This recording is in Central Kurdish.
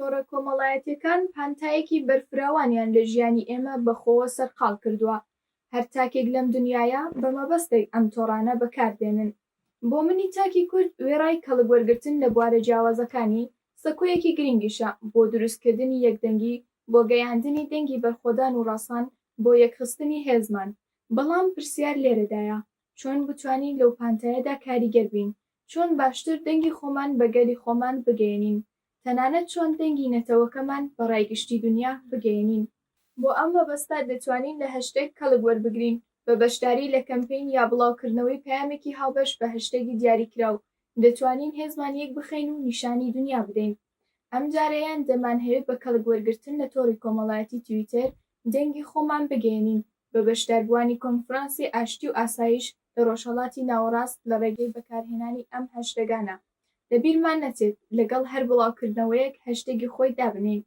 تۆڕە کۆمەڵایەتیەکان پانتایەکی بەرفراوانیان لە ژیانی ئێمە بەخۆوە سەرقاڵ کردووە. هەر تاکێک لەم دنیایە بە مەبەستێک ئەم تۆڕانە بەکاردێنن. بۆ منی تاکی کورد وێڕای کەڵکوەرگرتن لە بوارە جیاوازەکانی سەکۆیەکی گرنگیشە بۆ دروستکردنی یەکدەنگی، بۆ گەیاندنی دەنگی بەرخۆدان و ڕەسەن، بۆ یەکخستنی هێزمان. بەڵام پرسیار لێرەدایە، چۆن بتوانین لەو پانتایەدا کاریگەر بین؟ چۆن باشتر دەنگی خۆمان بە گەلی خۆمان بگەیەنین؟ تەنانەت چۆن دەنگی نەتەوەکەمان بە ڕایگشتی دنیا بگەیەنین؟ بۆ ئەم مەبەستە دەتوانین لە هەشتێگ کەڵک وەربگرین، بە بەشداری لە کەمپین یا بڵاوکردنەوەی پەیامێکی هاوبەش بە هەشتێگی دیاریکراو. دەتوانین هێزمان یەک بخەین و نیشانی دنیا بدەین. ئەم جارەیان دەمانهەوێت بە کەڵک وەرگرتن لە تۆڕی کۆمەڵایەتی تویتەر دەنگی خۆمان بگەیەنین، بە بەشداربووانی کۆنفرانسی ئاشتی و ئاسایش لە ڕۆژهەڵاتی ناوەڕاست لە ڕێگەی بەکارهێنانی ئەم هەشتەگانە. لەبیرمان نەچێت لەگەڵ هەر بڵاوکردنەوەیەک هەشتێگی خۆی دابنێین.